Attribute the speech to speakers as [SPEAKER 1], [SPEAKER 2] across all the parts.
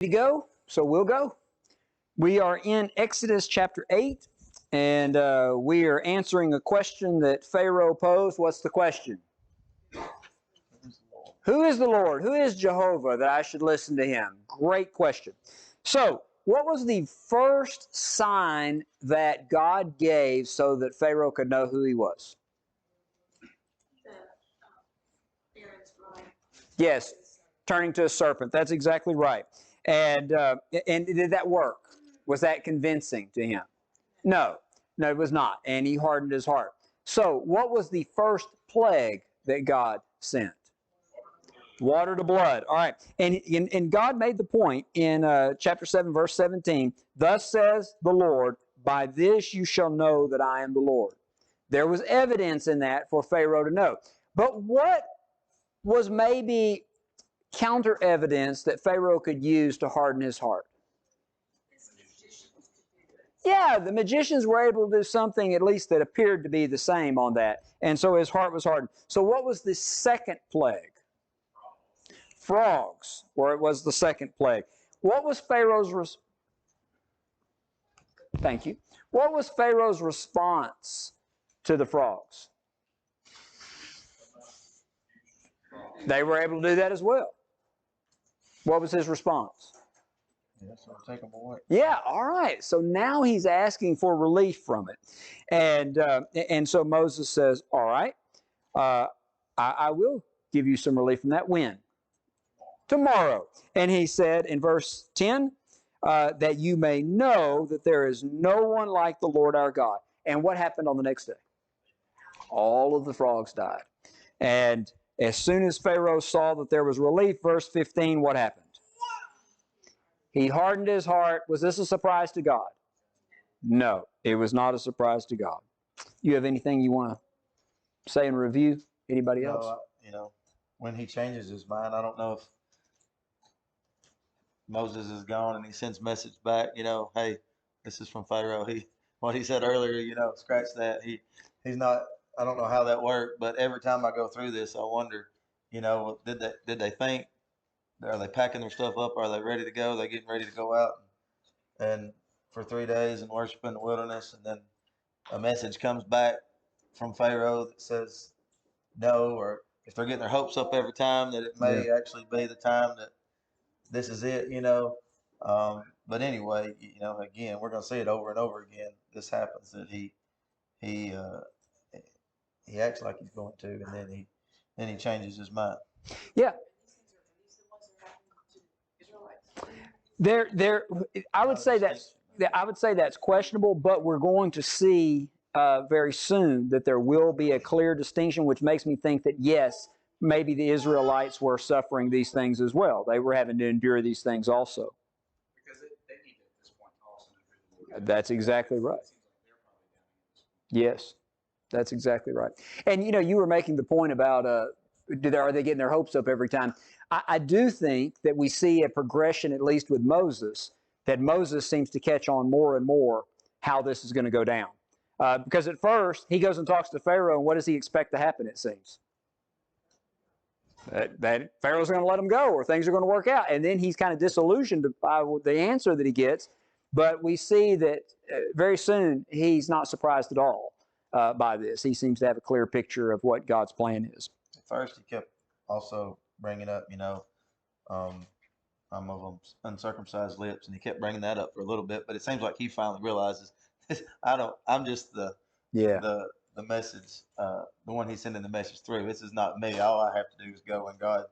[SPEAKER 1] To go, so we'll go. We are in Exodus chapter 8, and we are answering a question that Pharaoh posed. What's the question? Who is the Lord? Who is Jehovah that I should listen to him? Great question. So, what was the first sign that God gave so that Pharaoh could know who he was? Yes, turning to a serpent. That's exactly right. And did that work? Was that convincing to him? No, it was not. And he hardened his heart. So, what was the first plague that God sent? Water to blood. All right. And God made the point in chapter 7, verse 17, "Thus says the Lord, by this you shall know that I am the Lord." There was evidence in that for Pharaoh to know. But what was maybe counter evidence that Pharaoh could use to harden his heart? Yeah, the magicians were able to do something at least that appeared to be the same on that. And so his heart was hardened. So what was the second plague? Frogs, or it was the second plague. What was Pharaoh's Thank you. What was Pharaoh's response to the frogs? They were able to do that as well. What was his response?
[SPEAKER 2] Yes, I'll take them away.
[SPEAKER 1] Yeah, all right. So now he's asking for relief from it. And so Moses says, all right, I will give you some relief from that. When? Tomorrow. And he said in verse 10, that you may know that there is no one like the Lord our God. And what happened on the next day? All of the frogs died. And as soon as Pharaoh saw that there was relief, verse 15, what happened? He hardened his heart. Was this a surprise to God? No, it was not a surprise to God. You have anything you want to say in review? Anybody else?
[SPEAKER 2] When he changes his mind, I don't know if Moses is gone and he sends message back, hey, this is from Pharaoh. What he said earlier, scratch that. He's not. I don't know how that worked, but every time I go through this, I wonder, did they think? Are they packing their stuff up? Are they ready to go? Are they getting ready to go out and for 3 days and worship in the wilderness, and then a message comes back from Pharaoh that says no, or if they're getting their hopes up every time that it may actually be the time that this is it, but anyway, again, we're going to see it over and over again. This happens that he acts like he's going to, and then he changes his mind.
[SPEAKER 1] Yeah. I would say that's questionable, but we're going to see very soon that there will be a clear distinction, which makes me think that yes, maybe the Israelites were suffering these things as well. They were having to endure these things also.
[SPEAKER 3] Because they need to, at this point, also.
[SPEAKER 1] That's exactly right. Yes, that's exactly right. And you were making the point about are they getting their hopes up every time? I do think that we see a progression, at least with Moses, that Moses seems to catch on more and more how this is going to go down. Because at first, he goes and talks to Pharaoh, and what does he expect to happen, it seems? That Pharaoh's going to let him go, or things are going to work out. And then he's kind of disillusioned by the answer that he gets. But we see that very soon, he's not surprised at all by this. He seems to have a clear picture of what God's plan is.
[SPEAKER 2] At first, he kept also bringing up, I'm of uncircumcised lips, and he kept bringing that up for a little bit. But it seems like he finally realizes, I'm just the message, the one he's sending the message through. This is not me. All I have to do is go, and God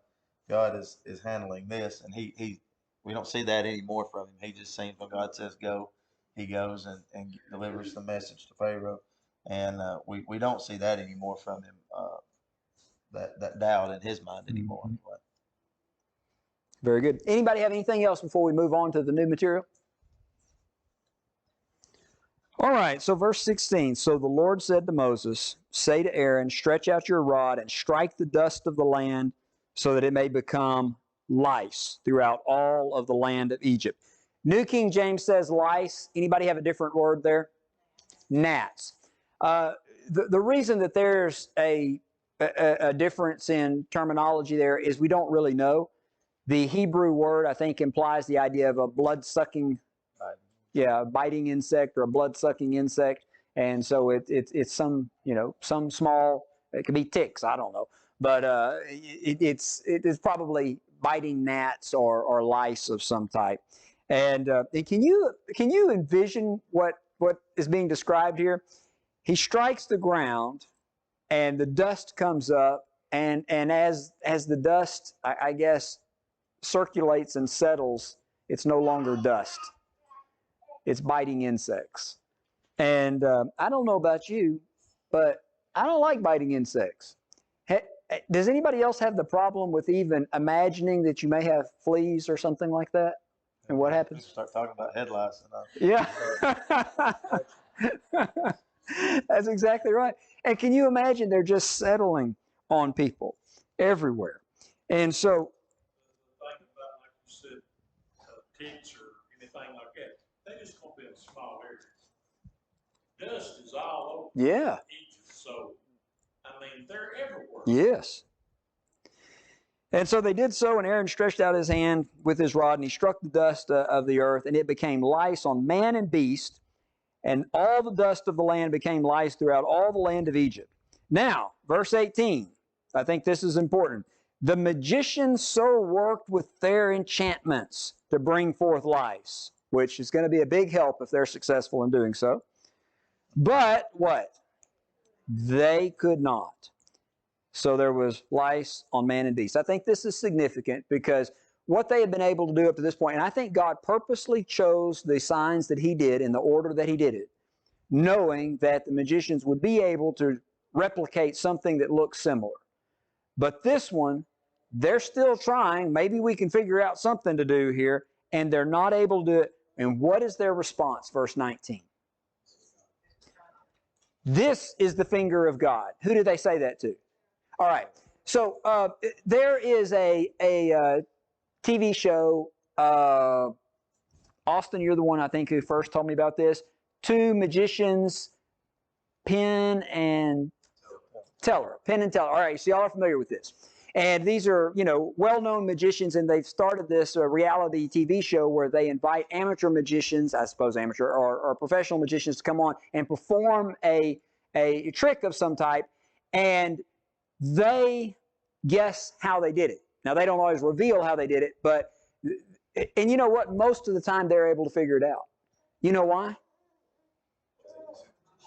[SPEAKER 2] is handling this. And we don't see that anymore from him. He just seems when God says go, he goes and delivers the message to Pharaoh. And we don't see that anymore from him. That doubt in his mind anymore.
[SPEAKER 1] Mm-hmm. Anyway. Very good. Anybody have anything else before we move on to the new material? All right, so verse 16. So the Lord said to Moses, say to Aaron, stretch out your rod and strike the dust of the land so that it may become lice throughout all of the land of Egypt. New King James says lice. Anybody have a different word there? Gnats. The reason that there's a difference in terminology there is we don't really know, The Hebrew word, I think, implies the idea of a blood-sucking, biting insect or a blood-sucking insect. And so it's some, some small, it could be ticks, I don't know. But it is probably biting gnats or lice of some type. And can you envision what is being described here? He strikes the ground, and the dust comes up, and as the dust, I guess, circulates and settles, it's no longer dust. It's biting insects. And I don't know about you, but I don't like biting insects. Does anybody else have the problem with even imagining that you may have fleas or something like that? And what happens?
[SPEAKER 2] Start talking about head lice.
[SPEAKER 1] Yeah. That's exactly right. And can you imagine they're just settling on people everywhere? And so,
[SPEAKER 4] Think about, like you said, ticks or anything like that. They just gonna be in a small area. Dust is all over.
[SPEAKER 1] yeah,
[SPEAKER 4] Egypt, so I mean they're everywhere.
[SPEAKER 1] yes. And so they did so, and Aaron stretched out his hand with his rod, and he struck the dust of the earth, and it became lice on man and beast, and all the dust of the land became lice throughout all the land of Egypt. Now, verse 18, I think this is important. The magicians so worked with their enchantments to bring forth lice, which is going to be a big help if they're successful in doing so. But what? They could not. So there was lice on man and beast. I think this is significant because what they had been able to do up to this point, and I think God purposely chose the signs that He did in the order that He did it, knowing that the magicians would be able to replicate something that looks similar. But this one, they're still trying. Maybe we can figure out something to do here, and they're not able to do it. And what is their response? Verse 19. This is the finger of God. Who did they say that to? All right. So there is a TV show. Austin, you're the one I think who first told me about this. Two magicians, Penn and Teller. Penn and Teller. All right. So y'all are familiar with this. And these are, well-known magicians, and they've started this reality TV show where they invite amateur magicians, I suppose amateur, or professional magicians to come on and perform a trick of some type, and they guess how they did it. Now, they don't always reveal how they did it, and you know what? Most of the time, they're able to figure it out. You know why?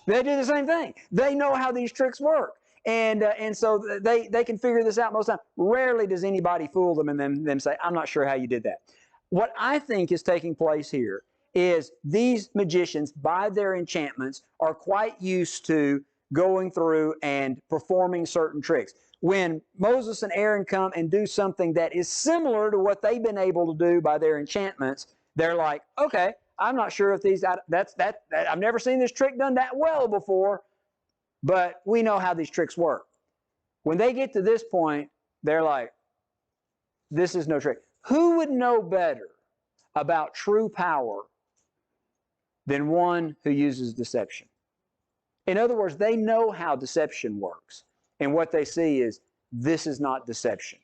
[SPEAKER 1] They do the same thing. They know how these tricks work. And so they can figure this out most of the time. Rarely does anybody fool them and then them say, I'm not sure how you did that. What I think is taking place here is these magicians, by their enchantments, are quite used to going through and performing certain tricks. When Moses and Aaron come and do something that is similar to what they've been able to do by their enchantments, they're like, okay, I'm not sure if I've never seen this trick done that well before, but we know how these tricks work. When they get to this point, they're like, this is no trick. Who would know better about true power than one who uses deception? In other words, they know how deception works. And what they see is, this is not deception.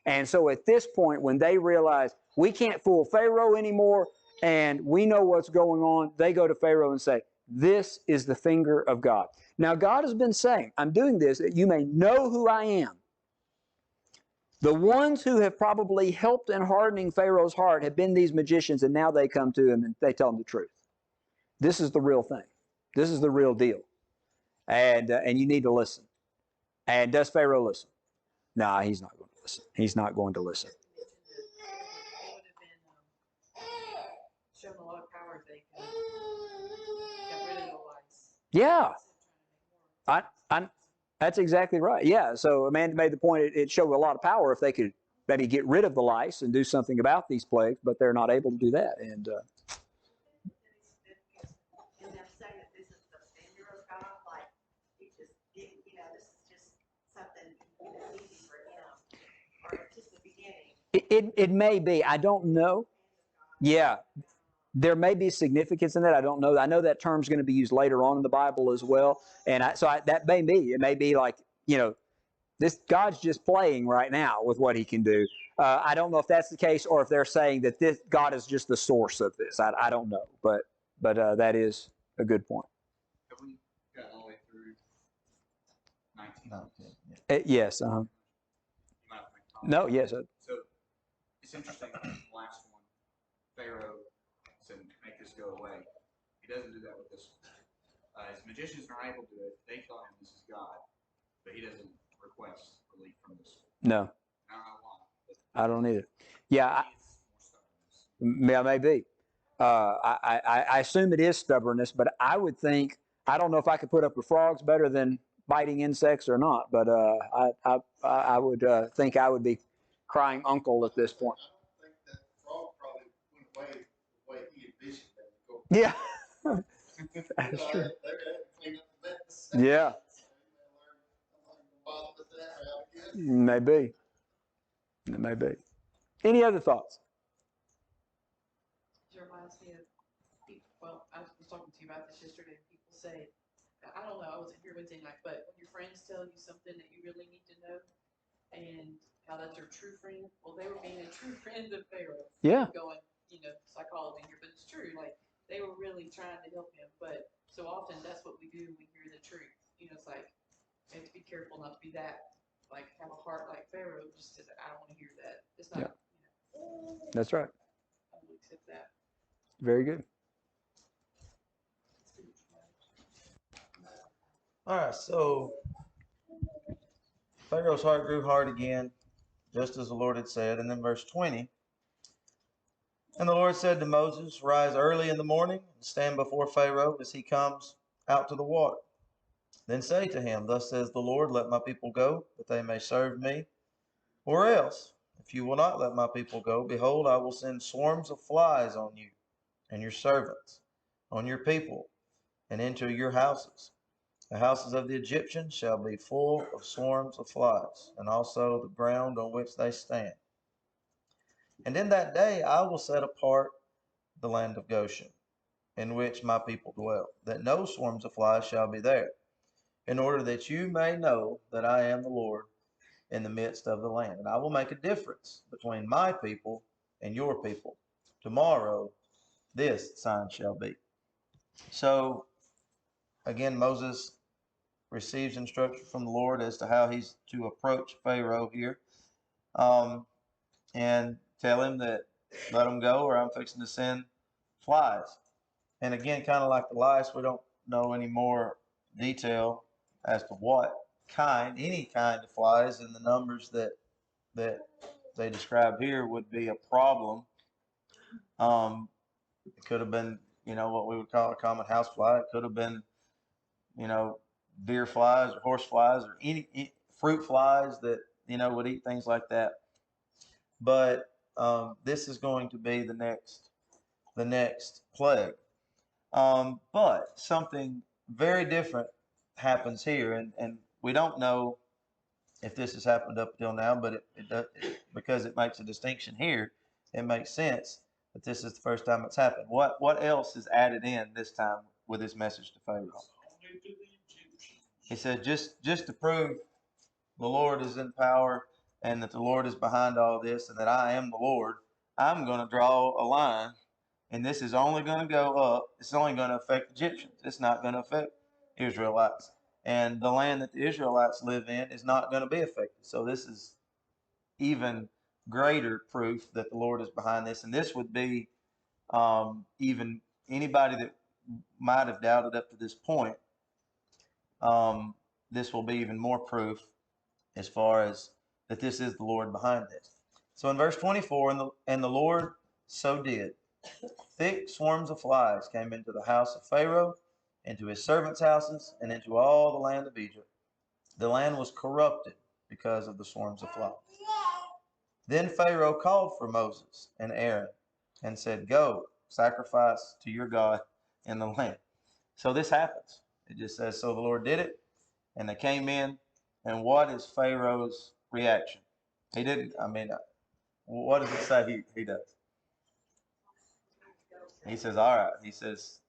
[SPEAKER 1] And so at this point, when they realize, we can't fool Pharaoh anymore, and we know what's going on, they go to Pharaoh and say, this is the finger of God. Now, God has been saying, I'm doing this that you may know who I am. The ones who have probably helped in hardening Pharaoh's heart have been these magicians, and now they come to him and they tell him the truth. This is the real thing. This is the real deal. And you need to listen. And does Pharaoh listen? No, he's not going to listen. He's not going to listen.
[SPEAKER 5] Shown a lot of power if they got rid of the lights.
[SPEAKER 1] Yeah. That's exactly right. Yeah. So Amanda made the point, it showed a lot of power if they could maybe get rid of the lice and do something about these plagues, but they're not able to do that. And
[SPEAKER 5] they're saying that this is the finger of God, like he just, this is just something easy for him, or it's just the beginning.
[SPEAKER 1] it may be. I don't know. Yeah. There may be significance in that. I don't know. I know that term's going to be used later on in the Bible as well. And that may be. It may be like, this God's just playing right now with what he can do. I don't know if that's the case or if they're saying that this God is just the source of this. I don't know, but that is a good point.
[SPEAKER 3] Have we gotten all the way through 19?
[SPEAKER 2] No, yeah.
[SPEAKER 1] Yes.
[SPEAKER 3] You might have to make a comment.
[SPEAKER 1] No. Yes.
[SPEAKER 3] So it's interesting. The last one, Pharaoh said, "Make this go away." He doesn't do that with this one. His magicians are able to do it. They tell him this is God, but he doesn't request relief from this one.
[SPEAKER 1] No.
[SPEAKER 3] I don't know why.
[SPEAKER 1] I don't either. Yeah.
[SPEAKER 3] More stubbornness.
[SPEAKER 1] Yeah. Maybe. I assume it is stubbornness, but I would think I don't know if I could put up with frogs better than biting insects or not. But I would think I would be crying uncle at this point.
[SPEAKER 6] I think that frog probably went away the way he envisioned that to go.
[SPEAKER 1] Yeah.
[SPEAKER 6] That's
[SPEAKER 1] That's
[SPEAKER 6] true.
[SPEAKER 1] true.
[SPEAKER 6] They're gonna have to clean up the mess.
[SPEAKER 1] Yeah. Maybe. Maybe. Any other thoughts?
[SPEAKER 7] It reminds me of people, well, I was talking to you about this yesterday, and people say, I don't know, I wasn't here Wednesday night, but when your friends tell you something that you really need to know, and how that's your true friend, well, they were being a true friend of Pharaoh.
[SPEAKER 1] Yeah.
[SPEAKER 7] Going, psychology here, but it's true, like, they were really trying to help him, but so often that's what we do when we hear the truth. It's like, we have to be careful not to be that, like, have a heart like Pharaoh, just to, I don't want to hear that. It's not,
[SPEAKER 1] That's right.
[SPEAKER 7] I don't accept that.
[SPEAKER 1] Very good.
[SPEAKER 2] All right, so Pharaoh's heart grew hard again, just as the Lord had said. And then verse 20, and the Lord said to Moses, "Rise early in the morning and stand before Pharaoh as he comes out to the water. Then say to him, Thus says the Lord, let my people go, that they may serve me. Or else, if you will not let my people go, behold, I will send swarms of flies on you and your servants, on your people, and into your houses. The houses of the Egyptians shall be full of swarms of flies, and also the ground on which they stand. And in that day I will set apart the land of Goshen, in which my people dwell, that no swarms of flies shall be there, in order that you may know that I am the Lord in the midst of the land. And I will make a difference between my people and your people. Tomorrow this sign shall be." So again, Moses receives instruction from the Lord as to how he's to approach Pharaoh here, and tell him that let him go or I'm fixing to send flies. And again, kind of like the lice, we don't know any more detail as to what kind, any kind of flies, and the numbers that they describe here would be a problem. It could have been, what we would call a common house fly. It could have been, deer flies or horse flies or any fruit flies that, would eat things like that. But this is going to be the next plague. But something very different happens here, and we don't know if this has happened up until now, but it does, because it makes a distinction here. It makes sense that this is the first time it's happened. What else is added in this time with his message to Pharaoh? He said, just to prove the Lord is in power and that the Lord is behind all this and that I am the Lord, I'm going to draw a line, and this is only going to go up. It's only going to affect Egyptians. It's not going to affect Israelites. And the land that the Israelites live in is not going to be affected. So this is even greater proof that the Lord is behind this. And this would be even anybody that might have doubted up to this point, this will be even more proof as far as that this is the Lord behind this. So in verse 24, and the Lord so did. Thick swarms of flies came into the house of Pharaoh, into his servants' houses, and into all the land of Egypt. The land was corrupted because of the swarms of flies. Then Pharaoh called for Moses and Aaron and said, "Go, sacrifice to your God in the land." So this happens. It just says, so the Lord did it, and they came in. And what is Pharaoh's reaction? He didn't, what does it say he does? He says, all right. He says,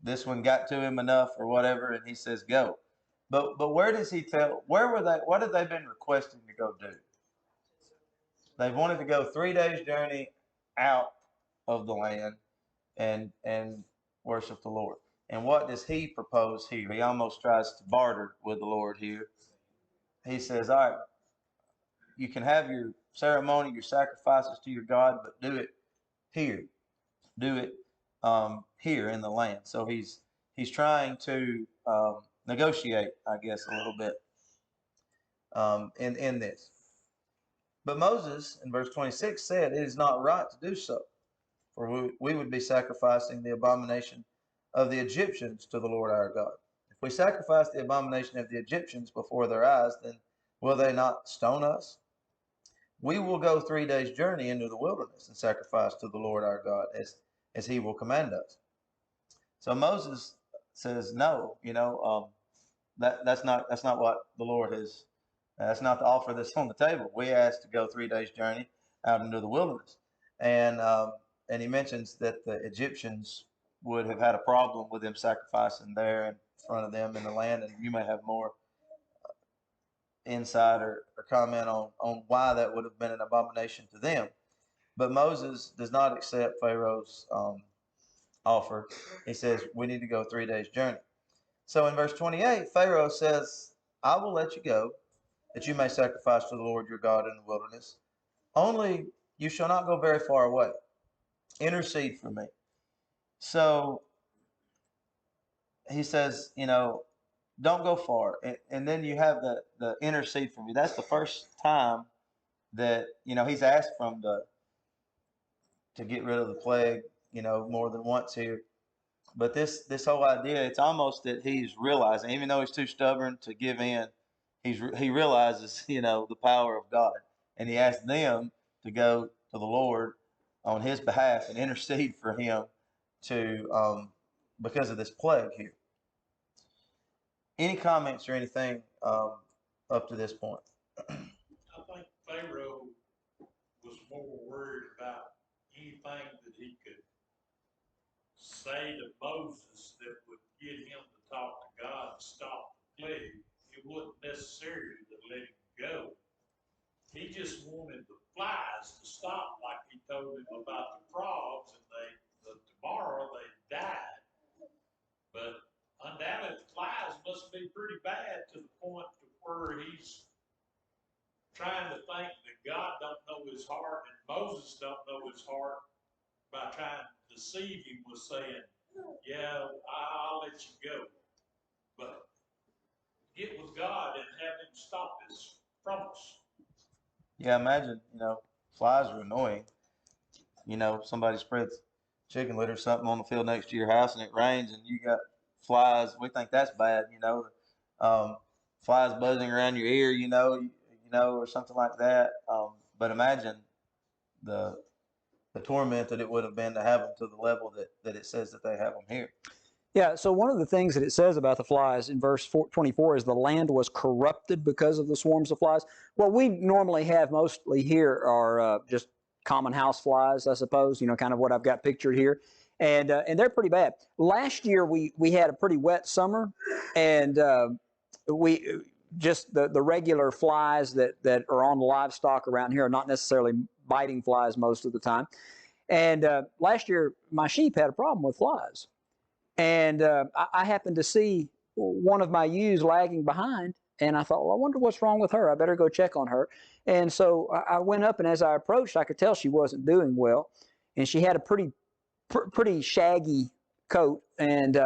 [SPEAKER 2] this one got to him enough or whatever, and he says, go. But where does he tell, what have they been requesting to go do? They've wanted to go 3 days journey out of the land and worship the Lord. And what does he propose here? He almost tries to barter with the Lord here. He says, all right, you can have your ceremony, your sacrifices to your God, but do it here. Do it here in the land. So he's trying to negotiate, I guess, a little bit in this. But Moses, in verse 26, said, it is not right to do so, for we would be sacrificing the abomination of the Egyptians to the Lord our God. If we sacrifice the abomination of the Egyptians before their eyes, then will they not stone us? We will go 3 days' journey into the wilderness and sacrifice to the Lord our God as he will command us. So Moses says, no, that's not what the Lord has. That's not the offer that's on the table. We asked to go 3 days' journey out into the wilderness, and he mentions that the Egyptians would have had a problem with them sacrificing there in front of them in the land, and you may have more insight or comment on why that would have been an abomination to them. But Moses does not accept Pharaoh's offer. He says, we need to go 3 days' journey. So in verse 28, Pharaoh says, I will let you go, that you may sacrifice to the Lord your God in the wilderness. Only you shall not go very far away. Intercede for me. So he says, don't go far. And then you have the intercede for me. That's the first time that, he's asked from to get rid of the plague, more than once here. But this whole idea, it's almost that he's realizing, even though he's too stubborn to give in, he realizes, the power of God. And he asked them to go to the Lord on his behalf and intercede for him because of this plague here. Any comments or anything up to this point?
[SPEAKER 4] I think Pharaoh was more worried about anything that he could say to Moses that would get him to talk to God and stop the plague. It wasn't necessary to let him go. He just wanted the flies to stop, like he told him about the frogs, and tomorrow they died. But undoubtedly, the flies must be pretty bad to the point to where he's trying to think that God don't know his heart and Moses don't know his heart by trying to deceive him with saying, yeah, I'll let you go. But get with God and have him stop this from us.
[SPEAKER 2] Yeah, imagine, flies are annoying. Somebody spreads chicken litter or something on the field next to your house and it rains and you got flies. We think that's bad, flies buzzing around your ear, or something like that. But imagine the torment that it would have been to have them to the level that it says that they have them here.
[SPEAKER 1] Yeah, so one of the things that it says about the flies in verse 24 is the land was corrupted because of the swarms of flies. What we normally have mostly here are just common house flies, I suppose, kind of what I've got pictured here. And they're pretty bad. Last year, we had a pretty wet summer, and we just the regular flies that are on livestock around here are not necessarily biting flies most of the time. And last year, my sheep had a problem with flies. And I happened to see one of my ewes lagging behind, and I thought, well, I wonder what's wrong with her. I better go check on her. And so I went up, and as I approached, I could tell she wasn't doing well. And she had a pretty shaggy coat. And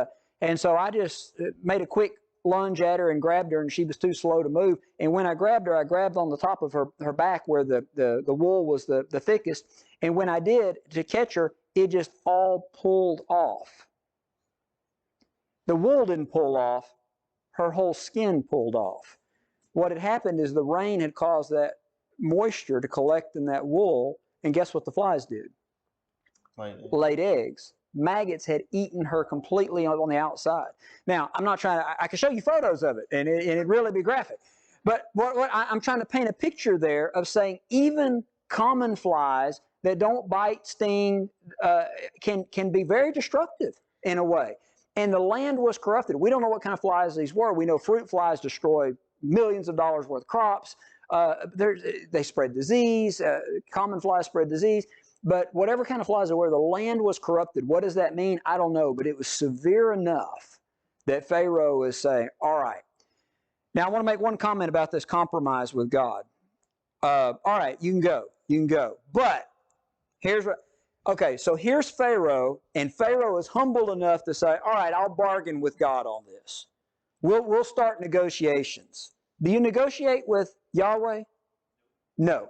[SPEAKER 1] so I just made a quick lunge at her and grabbed her, and she was too slow to move. And when I grabbed her, I grabbed on the top of her back where the wool was the thickest. And when I did, to catch her, it just all pulled off. The wool didn't pull off, her whole skin pulled off. What had happened is the rain had caused that moisture to collect in that wool, and guess what the flies did? Laid eggs. Maggots had eaten her completely on the outside. Now, I'm not trying to, I can show you photos of it, and it'd really be graphic. But what I'm trying to paint a picture there of saying even common flies that don't bite, sting, can be very destructive in a way. And the land was corrupted. We don't know what kind of flies these were. We know fruit flies destroy millions of dollars worth of crops. They spread disease. Common flies spread disease. But whatever kind of flies there were, the land was corrupted. What does that mean? I don't know. But it was severe enough that Pharaoh is saying, all right. Now, I want to make one comment about this compromise with God. All right, you can go. You can go. But here's what. Okay, so here's Pharaoh, and Pharaoh is humble enough to say, all right, I'll bargain with God on this. We'll start negotiations. Do you negotiate with Yahweh? No.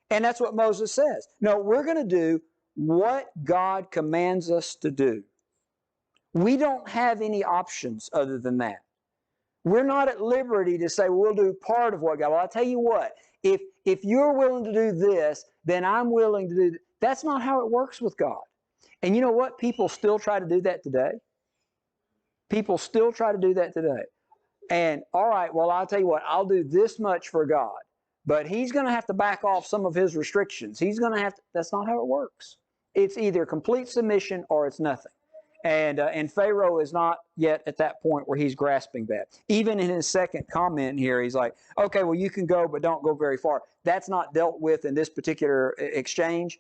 [SPEAKER 1] And that's what Moses says. No, we're going to do what God commands us to do. We don't have any options other than that. We're not at liberty to say, well, we'll do part of what God. Well, I'll tell you what, if you're willing to do this, then I'm willing to do that. That's not how it works with God. And you know what? People still try to do that today. People still try to do that today. And all right, well, I'll tell you what, I'll do this much for God. But He's going to have to back off some of His restrictions. He's going to have to, that's not how it works. It's either complete submission or it's nothing. And Pharaoh is not yet at that point where he's grasping that. Even in his second comment here, he's like, okay, well, you can go, but don't go very far. That's not dealt with in this particular exchange,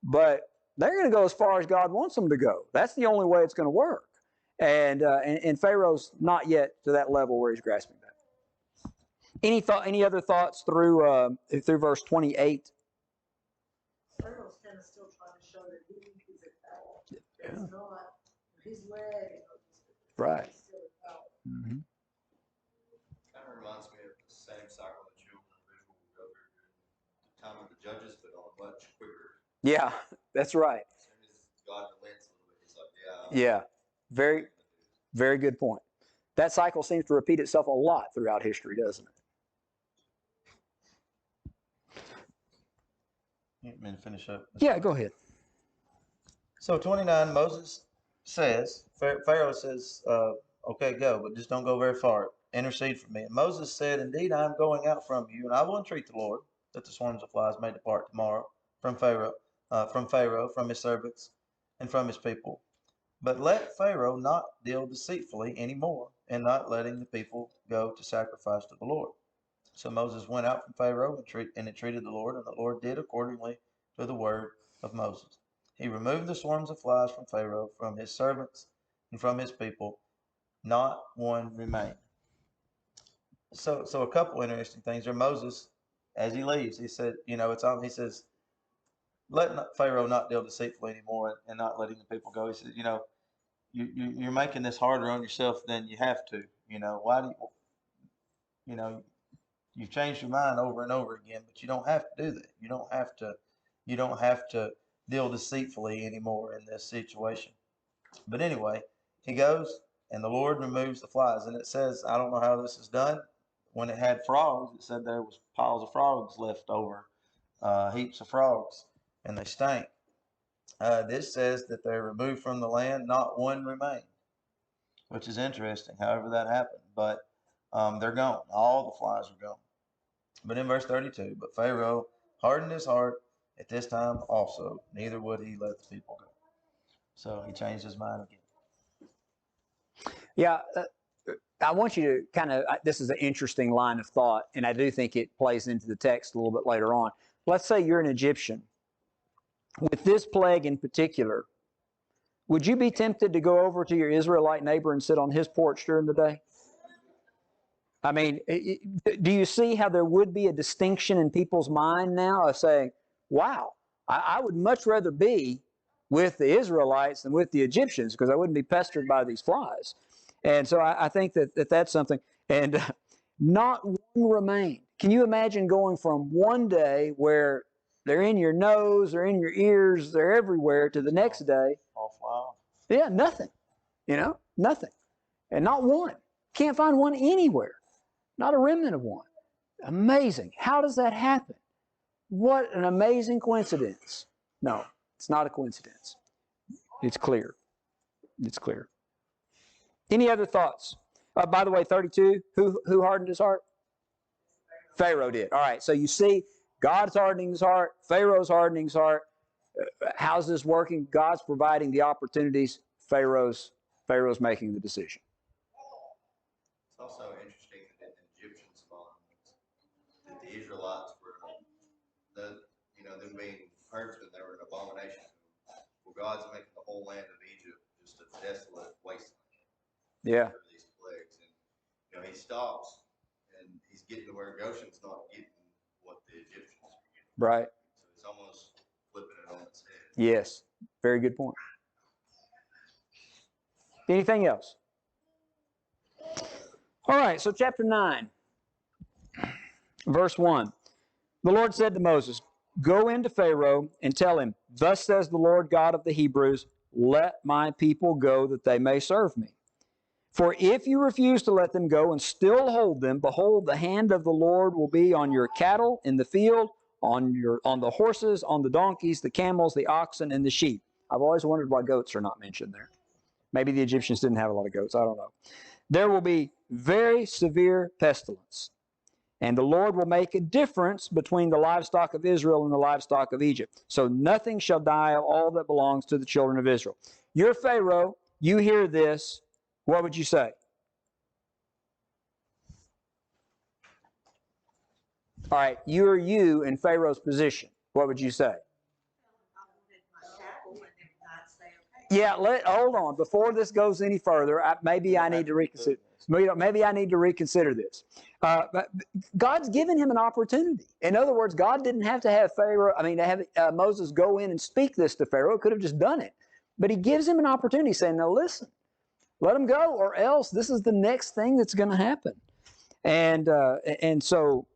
[SPEAKER 1] but they're going to go as far as God wants them to go. That's the only way it's going to work. And Pharaoh's not yet to that level where he's grasping that. Any other thoughts through verse 28?
[SPEAKER 8] Pharaoh's kind of still trying to show that he is at power. It's not his leg.
[SPEAKER 1] Right.
[SPEAKER 8] He's still at power.
[SPEAKER 1] Mm-hmm.
[SPEAKER 9] Kind of reminds me of the same cycle that children of Israel will go through during the time of the judges, but on a much quicker.
[SPEAKER 1] Yeah, that's right.
[SPEAKER 9] As soon as God relents a little bit, he's like,
[SPEAKER 1] Yeah, very, very good point. That cycle seems to repeat itself a lot throughout history, doesn't it?
[SPEAKER 2] You want me to finish up?
[SPEAKER 1] Yeah, go ahead.
[SPEAKER 2] So 29, Moses says, Pharaoh says, okay, go, but just don't go very far. Intercede for me. And Moses said, indeed, I am going out from you, and I will entreat the Lord that the swarms of flies may depart tomorrow from Pharaoh, from his servants, and from his people. But let Pharaoh not deal deceitfully any more, in not letting the people go to sacrifice to the Lord. So Moses went out from Pharaoh and entreated the Lord, and the Lord did accordingly to the word of Moses. He removed the swarms of flies from Pharaoh, from his servants, and from his people. Not one remained. So a couple interesting things there. Moses, as he leaves, he said, he says, let Pharaoh not deal deceitfully anymore and not letting the people go. He said, you're making this harder on yourself than you have to. Why do you've changed your mind over and over again, but you don't have to do that. You don't have to deal deceitfully anymore in this situation. But anyway, he goes and the Lord removes the flies. And it says, I don't know how this is done. When it had frogs, it said there was piles of frogs left over, heaps of frogs, and they stank. This says that they're removed from the land, not one remained, which is interesting, however that happened. But they're gone. All the flies are gone. But in verse 32, but Pharaoh hardened his heart at this time also, neither would he let the people go. So he changed his mind again.
[SPEAKER 1] Yeah, I want you to kind of, this is an interesting line of thought, and I do think it plays into the text a little bit later on. Let's say you're an Egyptian. With this plague in particular, would you be tempted to go over to your Israelite neighbor and sit on his porch during the day? I mean, do you see how there would be a distinction in people's mind now of saying, wow, I would much rather be with the Israelites than with the Egyptians because I wouldn't be pestered by these flies. And so I think that's something. And not one remained. Can you imagine going from one day where they're in your nose, they're in your ears, they're everywhere, to the next day?
[SPEAKER 2] All fly off.
[SPEAKER 1] Yeah, nothing. Nothing. And not one. Can't find one anywhere. Not a remnant of one. Amazing. How does that happen? What an amazing coincidence. No, it's not a coincidence. It's clear. It's clear. Any other thoughts? By the way, 32, who hardened his heart? Pharaoh did. All right, so you see, God's hardening his heart. Pharaoh's hardening his heart. How's this working? God's providing the opportunities. Pharaoh's making the decision.
[SPEAKER 9] It's also interesting that in the Egyptians' minds, that the Israelites herdsmen, they were an abomination to him. Well, God's making the whole land of Egypt just a desolate wasteland.
[SPEAKER 1] Yeah.
[SPEAKER 9] After these plagues, and he stops, and he's getting to where Goshen's not getting what the Egyptians are getting.
[SPEAKER 1] Right.
[SPEAKER 9] So he's almost flipping it on its head.
[SPEAKER 1] Yes. Very good point. Anything else? All right, so chapter 9, verse 1. The Lord said to Moses, "Go into Pharaoh and tell him, 'Thus says the Lord God of the Hebrews, let my people go that they may serve me. For if you refuse to let them go and still hold them, behold, the hand of the Lord will be on your cattle in the field, on the horses, on the donkeys, the camels, the oxen, and the sheep.'" I've always wondered why goats are not mentioned there. Maybe the Egyptians didn't have a lot of goats. I don't know. "There will be very severe pestilence, and the Lord will make a difference between the livestock of Israel and the livestock of Egypt. So nothing shall die of all that belongs to the children of Israel." You're Pharaoh. You hear this. What would you say? All right, you're you in Pharaoh's position. What would you say?
[SPEAKER 5] I wanted my shackle and then I'd say, okay.
[SPEAKER 1] Yeah, hold on. Before this goes any further, maybe I need to reconsider. Maybe I need to reconsider this. But God's given him an opportunity. In other words, God didn't have to have Moses go in and speak this to Pharaoh. He could have just done it. But he gives him an opportunity, saying, "Now listen, let him go, or else this is the next thing that's going to happen." And so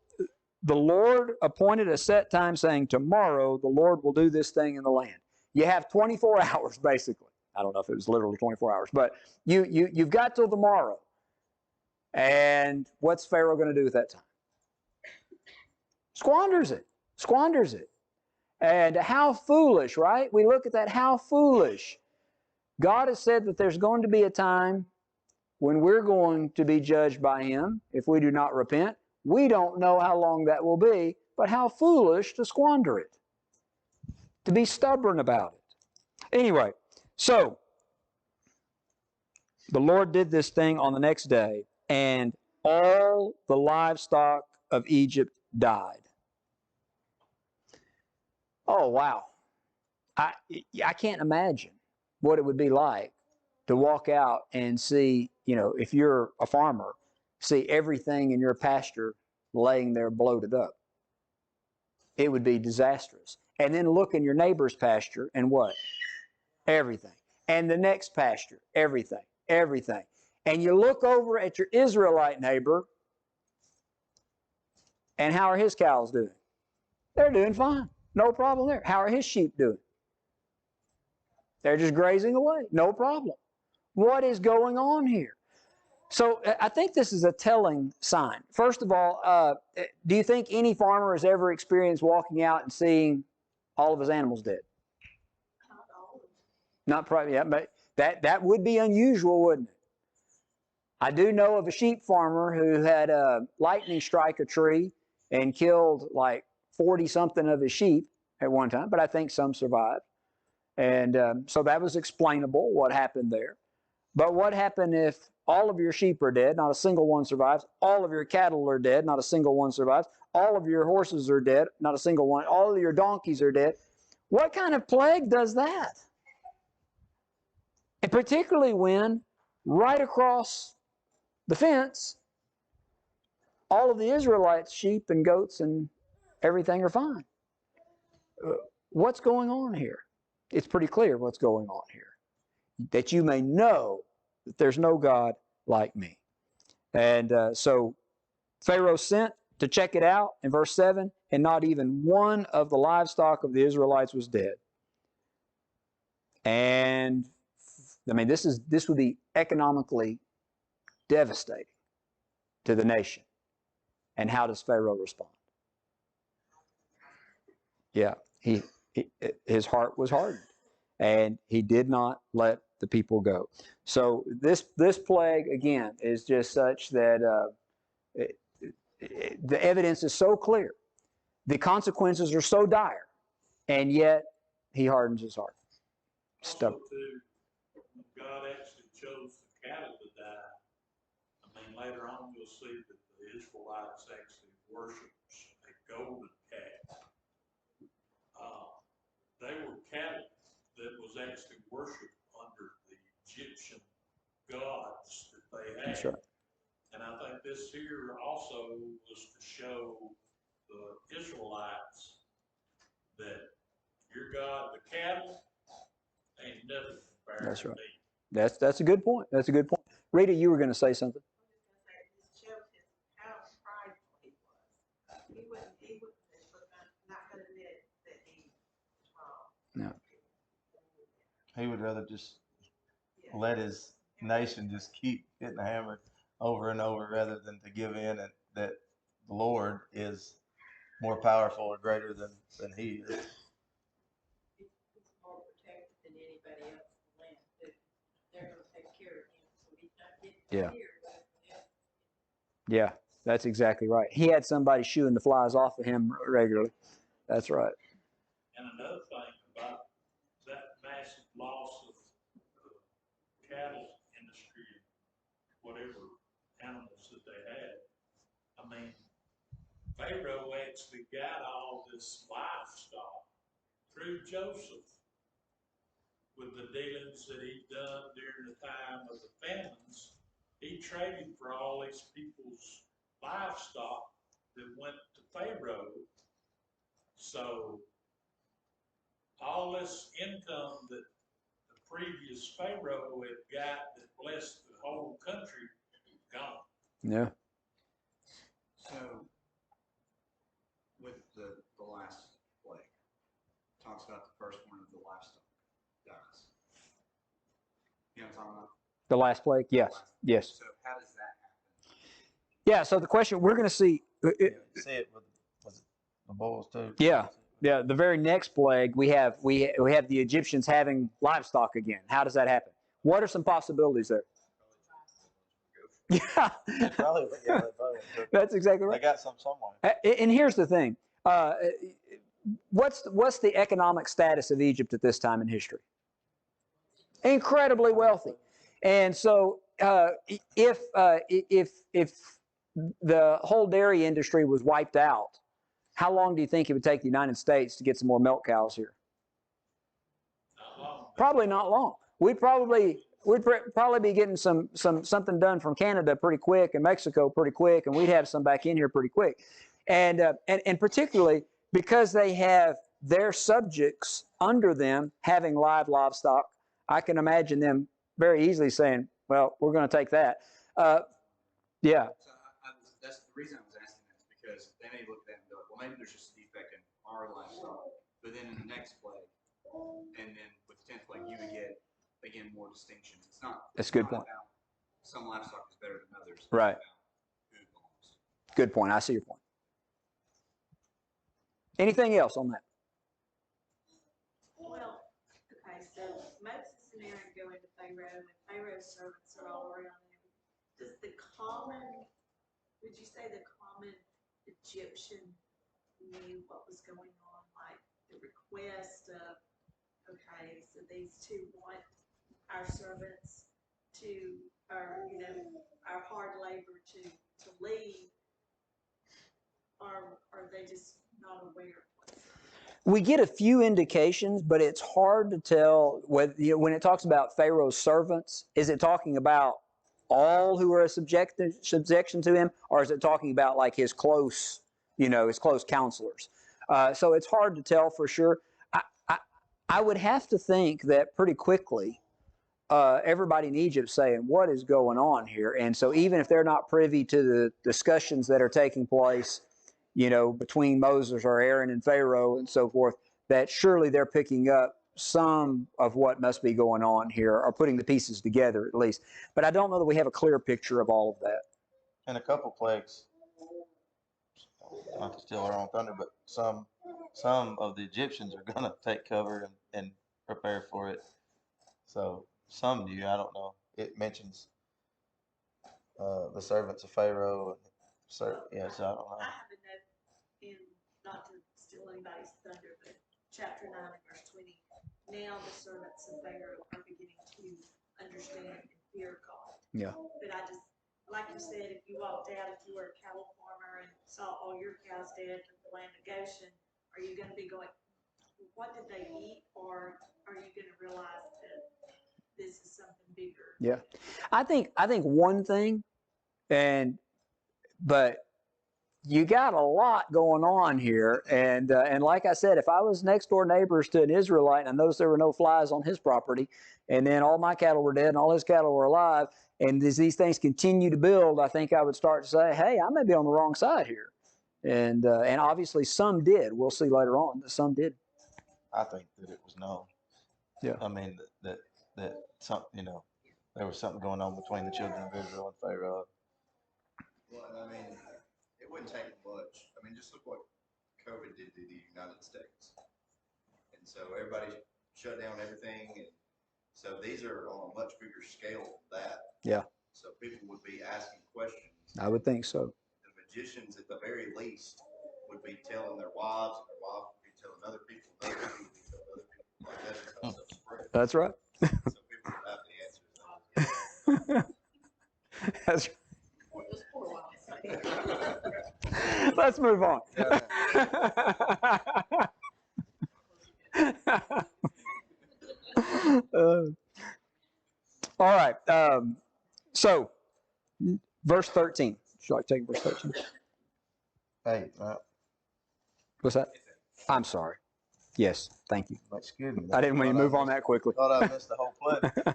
[SPEAKER 1] the Lord appointed a set time, saying, "Tomorrow the Lord will do this thing in the land." You have 24 hours, basically. I don't know if it was literally 24 hours, but you've got till tomorrow. And what's Pharaoh going to do with that time? Squanders it. And how foolish, right? We look at that, how foolish. God has said that there's going to be a time when we're going to be judged by him if we do not repent. We don't know how long that will be, but how foolish to squander it, to be stubborn about it. Anyway, so the Lord did this thing on the next day, and all the livestock of Egypt died. Oh, wow. I can't imagine what it would be like to walk out and see, if you're a farmer, see everything in your pasture laying there bloated up. It would be disastrous. And then look in your neighbor's pasture and what? Everything. And the next pasture, everything. And you look over at your Israelite neighbor, and how are his cows doing? They're doing fine. No problem there. How are his sheep doing? They're just grazing away. No problem. What is going on here? So I think this is a telling sign. First of all, do you think any farmer has ever experienced walking out and seeing all of his animals dead?
[SPEAKER 5] Not all of them.
[SPEAKER 1] Not probably, yeah, but that would be unusual, wouldn't it? I do know of a sheep farmer who had lightning strike a tree and killed like 40-something of his sheep at one time, but I think some survived. And so that was explainable, what happened there. But what happened if all of your sheep are dead, not a single one survives? All of your cattle are dead, not a single one survives. All of your horses are dead, not a single one. All of your donkeys are dead. What kind of plague does that? And particularly when right across the fence, all of the Israelites' sheep and goats and everything are fine. What's going on here? It's pretty clear what's going on here. That you may know that there's no God like me. And so Pharaoh sent to check it out in verse 7, and not even one of the livestock of the Israelites was dead. And this would be economically devastating to the nation. And how does Pharaoh respond? Yeah, his heart was hardened, and he did not let the people go. So this plague again is just such that the evidence is so clear, the consequences are so dire, and yet he hardens his heart.
[SPEAKER 4] Also, too, when God actually chose the cattle to die, later on you'll see that the Israelites actually worshipped a golden calf.
[SPEAKER 1] That's right.
[SPEAKER 4] And I think this here also was to show the Israelites that your God, the cattle, ain't nothing compared
[SPEAKER 1] That's
[SPEAKER 4] to
[SPEAKER 1] right.
[SPEAKER 4] me.
[SPEAKER 1] That's a good point. That's a good point. Rita, you were going to say something.
[SPEAKER 5] I'm just gonna say, it just shows how prideful he was. He wouldn't, not gonna admit that he was wrong.
[SPEAKER 1] No.
[SPEAKER 2] He would rather just
[SPEAKER 5] Yeah.
[SPEAKER 2] let his nation just keep hitting the hammer over and over rather than to give in and that the Lord is more powerful or greater than he is.
[SPEAKER 7] He's more protected than anybody else in the land. They're gonna take care of him, so he's not getting
[SPEAKER 1] Yeah.
[SPEAKER 7] here.
[SPEAKER 1] Yeah, that's exactly right. He had somebody shooing the flies off of him regularly. That's right.
[SPEAKER 4] And another thing about that massive loss of the cattle industry, whatever animals that they had, I mean, Pharaoh actually got all this livestock through Joseph with the dealings that he'd done during the time of the famines. He traded for all these people's livestock that went to Pharaoh. So all this income that the previous Pharaoh had got that blessed the whole country gone.
[SPEAKER 1] Yeah.
[SPEAKER 3] So, with the last plague, talks about the first one of the livestock dies. You know what I'm talking about?
[SPEAKER 1] The last plague? Yes. Yes.
[SPEAKER 3] So how does that happen?
[SPEAKER 1] Yeah, so the question we're going to see.
[SPEAKER 2] You see it with was it the bulls too.
[SPEAKER 1] Yeah. Yeah, the very next plague we have the Egyptians having livestock again. How does that happen? What are some possibilities there? Yeah.
[SPEAKER 2] Probably, yeah, but
[SPEAKER 1] That's exactly
[SPEAKER 2] they
[SPEAKER 1] right.
[SPEAKER 2] got some somewhere.
[SPEAKER 1] And here's the thing. What's the economic status of Egypt at this time in history? Incredibly wealthy. And so if the whole dairy industry was wiped out, how long do you think it would take the United States to get some more milk cows here?
[SPEAKER 4] Not long.
[SPEAKER 1] Probably not long. We'd probably be getting something done from Canada pretty quick and Mexico pretty quick, and we'd have some back in here pretty quick. And particularly because they have their subjects under them having live livestock, I can imagine them very easily saying, "Well, we're going to take that." Yeah.
[SPEAKER 3] So that's the reason I was asking that is because they may look at that and go, well, maybe there's just a defect in our livestock. But then in the next plague, and then with the 10th plague, you would get, again, more distinctions. It's not.
[SPEAKER 1] That's a good
[SPEAKER 3] not
[SPEAKER 1] point.
[SPEAKER 3] about some livestock is better than others.
[SPEAKER 1] Right.
[SPEAKER 3] It's about who it belongs.
[SPEAKER 1] Good point. I see your point. Anything else on that?
[SPEAKER 5] Well, okay, so Moses and Aaron go into Pharaoh, and Pharaoh's servants are all around him. Does would you say the common Egyptian knew what was going on? Like the request of, okay, so these two want our servants to, or, our hard labor to leave, or are they just not aware of what's
[SPEAKER 1] We get a few indications, but it's hard to tell whether, when it talks about Pharaoh's servants, is it talking about all who are subjection to him, or is it talking about like his close counselors? So it's hard to tell for sure. I would have to think that pretty quickly, everybody in Egypt saying, what is going on here? And so even if they're not privy to the discussions that are taking place, between Moses or Aaron and Pharaoh and so forth, that surely they're picking up some of what must be going on here, or putting the pieces together at least. But I don't know that we have a clear picture of all of that.
[SPEAKER 2] And a couple plagues, not to steal our own thunder, but some of the Egyptians are gonna take cover and prepare for it. So some knew, I don't know. It mentions the servants of Pharaoh, so I don't know.
[SPEAKER 5] I have a note in, not to steal anybody's thunder, but chapter 9 and verse 20. Now the servants of Pharaoh are beginning to understand and fear God.
[SPEAKER 1] Yeah.
[SPEAKER 5] But I just, like you said, if you walked out, if you were a cattle farmer and saw all your cows dead in the land of Goshen, are you going to be going, what did they eat? Or are you going to realize that this is something bigger.
[SPEAKER 1] Yeah. I think one thing, but you got a lot going on here, and like I said, if I was next door neighbors to an Israelite and I noticed there were no flies on his property, and then all my cattle were dead and all his cattle were alive, and as these things continue to build, I think I would start to say, hey, I may be on the wrong side here, and obviously some did. We'll see later on that some did.
[SPEAKER 2] I think that it was known.
[SPEAKER 1] Yeah.
[SPEAKER 2] I mean that some, there was something going on between the children of Israel and Pharaoh.
[SPEAKER 9] Well, and I mean, it wouldn't take much. I mean, just look what COVID did to the United States. And so everybody shut down everything. And so these are on a much bigger scale than that.
[SPEAKER 1] Yeah.
[SPEAKER 9] So people would be asking questions.
[SPEAKER 1] I would think so.
[SPEAKER 9] The magicians, at the very least, would be telling their wives, and their wives would be telling other people, and other people would be telling other people. Like that's just how stuff spread.
[SPEAKER 1] That's right.
[SPEAKER 9] So people would have the answers.
[SPEAKER 1] That's
[SPEAKER 7] Those poor wives.
[SPEAKER 1] Let's move on. All right. So, verse 13. Should you like to take verse 13?
[SPEAKER 2] Hey,
[SPEAKER 1] What's that? I'm sorry. Yes, thank you.
[SPEAKER 2] excuse me.
[SPEAKER 1] I didn't want you to move on that quickly.
[SPEAKER 2] Thought I missed the whole play.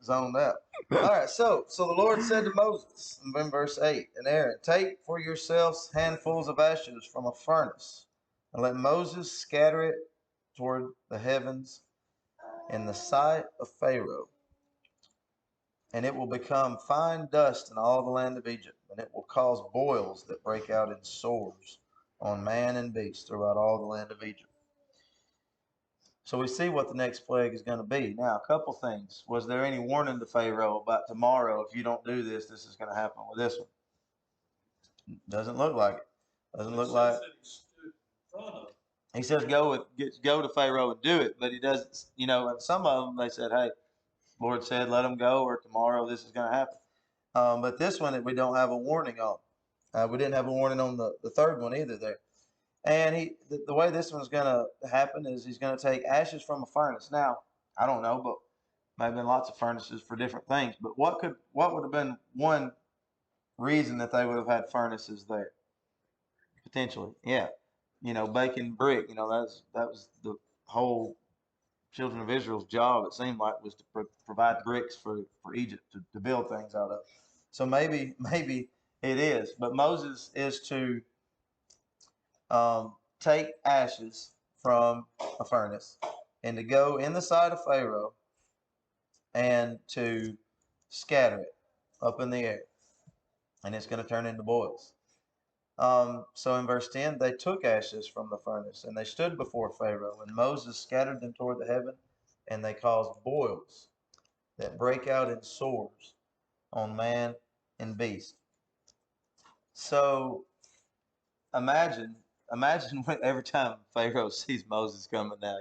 [SPEAKER 2] Zoned out. All right, so the Lord said to Moses in verse 8, and Aaron, take for yourselves handfuls of ashes from a furnace, and let Moses scatter it toward the heavens in the sight of Pharaoh. And it will become fine dust in all the land of Egypt, and it will cause boils that break out in sores on man and beast throughout all the land of Egypt. So we see what the next plague is going to be. Now, a couple things. Was there any warning to Pharaoh about tomorrow, if you don't do this, this is going to happen with this one? Doesn't look like it. Doesn't look like it. He says go to Pharaoh and do it, but he doesn't, and some of them, they said, hey, Lord said, let them go, or tomorrow this is going to happen. But this one, we don't have a warning on. We didn't have a warning on the third one either there. And the way this one's going to happen is he's going to take ashes from a furnace. Now, I don't know, but may have been lots of furnaces for different things. But what would have been one reason that they would have had furnaces there? Potentially, yeah. Baking brick. That was the whole children of Israel's job. It seemed like was to provide bricks for Egypt to build things out of. So maybe it is. But Moses is to take ashes from a furnace and to go in the sight of Pharaoh and to scatter it up in the air, and it's going to turn into boils. So in verse 10, they took ashes from the furnace and they stood before Pharaoh, and Moses scattered them toward the heaven, and they caused boils that break out in sores on man and beast. So imagine every time Pharaoh sees Moses coming now,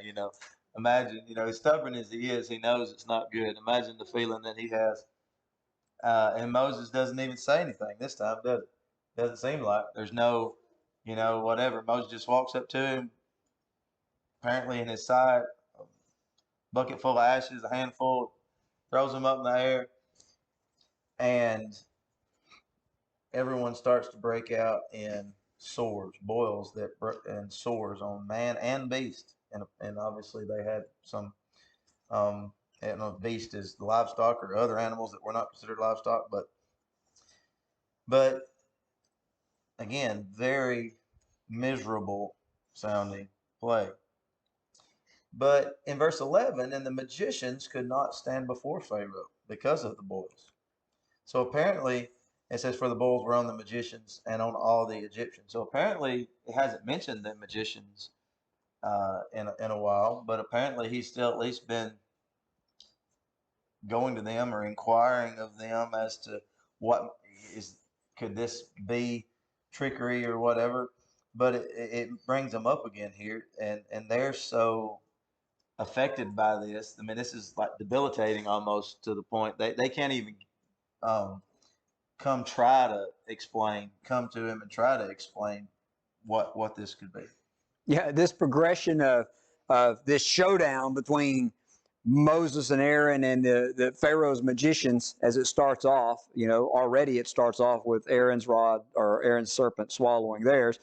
[SPEAKER 2] imagine, as stubborn as he is, he knows it's not good. Imagine the feeling that he has. And Moses doesn't even say anything this time, does it? Doesn't seem like. There's no, whatever. Moses just walks up to him, apparently in his side, a bucket full of ashes, a handful, throws them up in the air, and everyone starts to break out in sores, boils and sores on man and beast, and obviously they had some. I don't know if beast is livestock or other animals that were not considered livestock, but again, very miserable sounding plague. But in verse 11, and the magicians could not stand before Pharaoh because of the boils. So apparently, it says, for the boils were on the magicians and on all the Egyptians. So apparently, it hasn't mentioned the magicians in a while, but apparently he's still at least been going to them or inquiring of them as to could this be trickery or whatever. But it brings them up again here, and they're so affected by this. I mean, this is like debilitating almost to the point they can't even come to him and try to explain what this could be.
[SPEAKER 1] Yeah, this progression of this showdown between Moses and Aaron and the Pharaoh's magicians, as it starts off, already it starts off with Aaron's rod or Aaron's serpent swallowing theirs.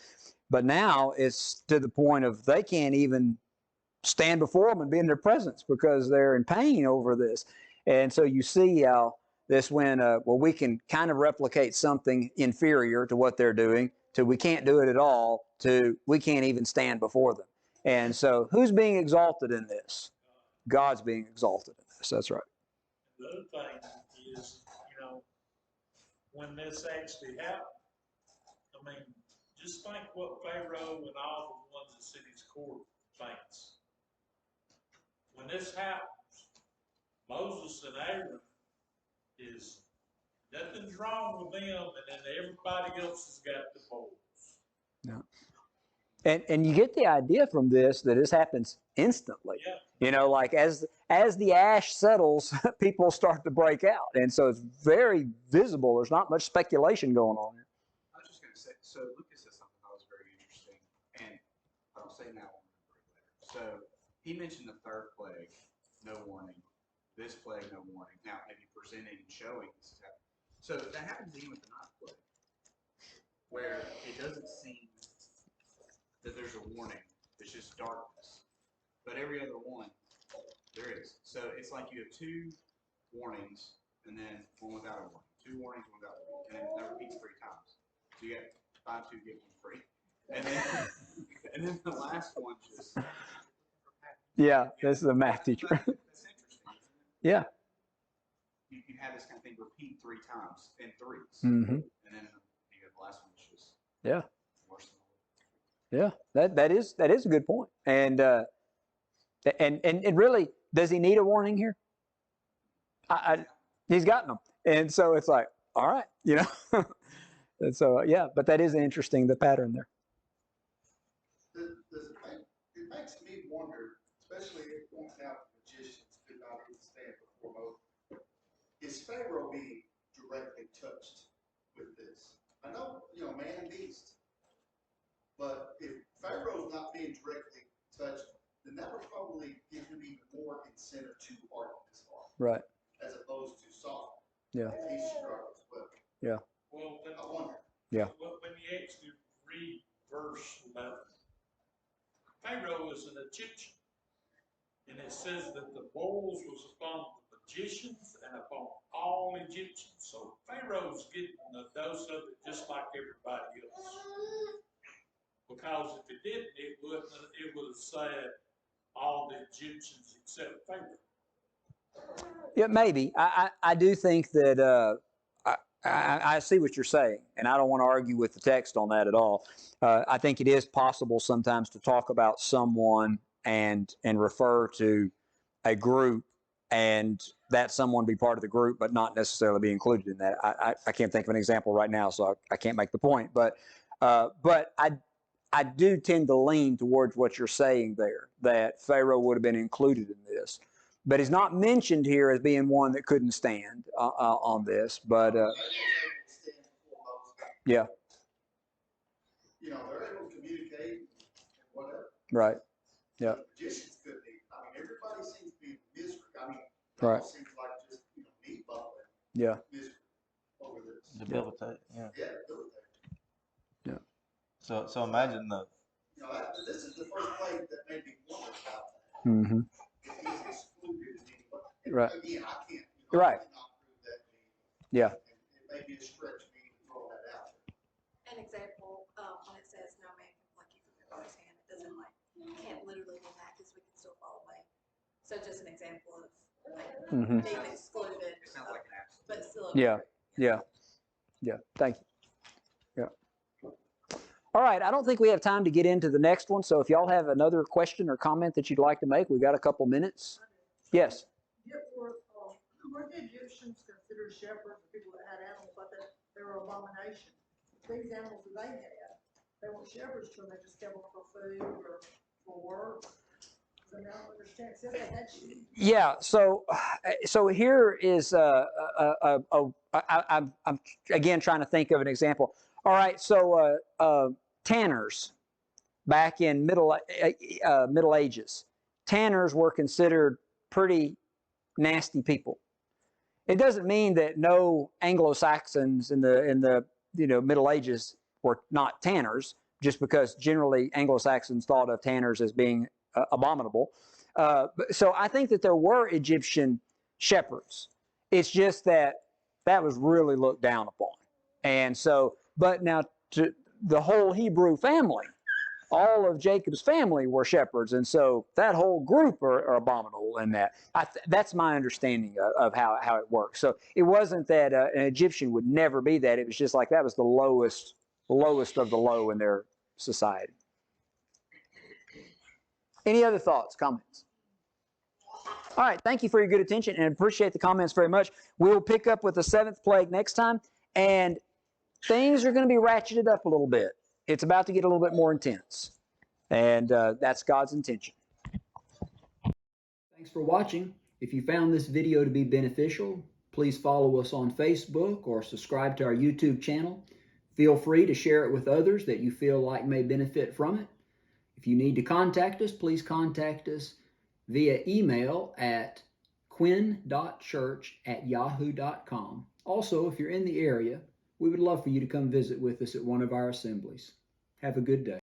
[SPEAKER 1] But now it's to the point of they can't even stand before them and be in their presence because they're in pain over this. And so you see how this when, we can kind of replicate something inferior to what they're doing, to we can't do it at all, to we can't even stand before them. And so who's being exalted in this? God's being exalted in this. That's right.
[SPEAKER 4] The other thing is, when this actually happened, I mean, just think what Pharaoh and all the ones that sit his court thinks. When this happens, Moses and Aaron is, nothing's wrong with them, and then everybody else has got the bowls.
[SPEAKER 1] Yeah. And you get the idea from this that this happens instantly.
[SPEAKER 4] Yeah.
[SPEAKER 1] Like as the ash settles, people start to break out. And so it's very visible. There's not much speculation going on here.
[SPEAKER 3] I was just going to say, so Lucas said something that was very interesting, and I'll say now one later. So he mentioned the third plague, no warning. This plague, no warning. Now maybe presenting and showing this is happening. So that happens even with the ninth plague, where it doesn't seem that there's a warning. It's just darkness. But every other one, there is. So it's like you have two warnings and then one without a warning. Two warnings, one without a warning. And then that repeats 3 times. So you get buy 2, get 1 free. And then the last one just.
[SPEAKER 1] Yeah, this is a math teacher.
[SPEAKER 3] That's interesting, isn't it?
[SPEAKER 1] Yeah.
[SPEAKER 3] You have this kind of thing repeat 3 times in 3s.
[SPEAKER 1] Mm-hmm.
[SPEAKER 3] And then you have the last one is just
[SPEAKER 1] Yeah.
[SPEAKER 3] worse than
[SPEAKER 1] Yeah, that is a good point. And really, does he need a warning here? He's gotten them, and so it's like, all right, and so but that is interesting, the pattern there.
[SPEAKER 6] It makes me wonder, especially if points out magicians could not even stand before Moses. Is Pharaoh being directly touched with this? I know, man and beast. But if Pharaoh's not being directly touched, then that would probably give him even more incentive to harden his heart.
[SPEAKER 1] Right.
[SPEAKER 6] As opposed to soften.
[SPEAKER 1] Yeah.
[SPEAKER 6] If he struggles. But
[SPEAKER 1] Yeah.
[SPEAKER 4] Well,
[SPEAKER 6] I wonder.
[SPEAKER 1] Yeah.
[SPEAKER 4] When you actually read verse 11, Pharaoh is an Egyptian, and it says that the bowls was upon the magicians and upon all Egyptians. So Pharaoh's getting a dose of it just like everybody else. Because if it didn't, it would have said all the Egyptians except Pharaoh.
[SPEAKER 1] Yeah, maybe. I do think that I see what you're saying, and I don't want to argue with the text on that at all. I think it is possible sometimes to talk about someone and refer to a group, and that someone be part of the group, but not necessarily be included in that. I can't think of an example right now, so I can't make the point. But I do tend to lean towards what you're saying there, that Pharaoh would have been included in this. But he's not mentioned here as being one that couldn't stand on this. But yeah.
[SPEAKER 6] They're able to communicate and whatever.
[SPEAKER 1] Right. Yeah.
[SPEAKER 6] Magicians could be. I mean, everybody seems to be miserable. I mean,
[SPEAKER 1] Right.
[SPEAKER 6] it seems like just meat bubbling.
[SPEAKER 1] Yeah.
[SPEAKER 6] Miserable over this.
[SPEAKER 2] Debilitate. Yeah.
[SPEAKER 6] Yeah, debilitate.
[SPEAKER 2] So imagine
[SPEAKER 6] This is the first place that made me wonder about that.
[SPEAKER 1] Mm-hmm.
[SPEAKER 6] If he's excluded in any way.
[SPEAKER 1] Right.
[SPEAKER 6] Again, I can't.
[SPEAKER 1] Right.
[SPEAKER 6] I cannot prove that to me.
[SPEAKER 1] Yeah.
[SPEAKER 6] It may be a stretch for me to throw that out there.
[SPEAKER 5] An example, when it says no man can pluck you from your brother's hand, it doesn't you can't literally mean that because we can still fall away. So just an example of
[SPEAKER 1] Mm-hmm.
[SPEAKER 5] being excluded,
[SPEAKER 3] It sounds like an absolute.
[SPEAKER 5] but still.
[SPEAKER 1] Yeah. Yeah. Thank you. Yeah. All right. I don't think we have time to get into the next one. So if y'all have another question or comment that you'd like to make, we've got a couple minutes. Yes.
[SPEAKER 8] Were the Egyptians considered shepherds, people that had animals like that? They were abomination. These animals that they had, they weren't shepherds to them. They just kept them for food or for work. So now I understand. So they had sheep.
[SPEAKER 1] Yeah. So here is I'm again trying to think of an example. All right. So tanners back in Middle Ages, tanners were considered pretty nasty people. It doesn't mean that no Anglo-Saxons in the Middle Ages were not tanners, just because generally Anglo-Saxons thought of tanners as being abominable. So I think that there were Egyptian shepherds. It's just that was really looked down upon. And so, but now to the whole Hebrew family, all of Jacob's family were shepherds, and so that whole group are abominable in that. That's my understanding of how it works. So it wasn't that an Egyptian would never be that. It was just like that was the lowest of the low in their society. Any other thoughts, comments? All right, thank you for your good attention and appreciate the comments very much. We'll pick up with the 7th plague next time, and things are going to be ratcheted up a little bit. It's about to get a little bit more intense, and that's God's intention. Thanks for watching. If you found this video to be beneficial, please follow us on Facebook or subscribe to our YouTube channel. Feel free to share it with others that you feel like may benefit from it. If you need to contact us, please contact us via email at quinn.church@yahoo.com. Also, if you're in the area, we would love for you to come visit with us at one of our assemblies. Have a good day.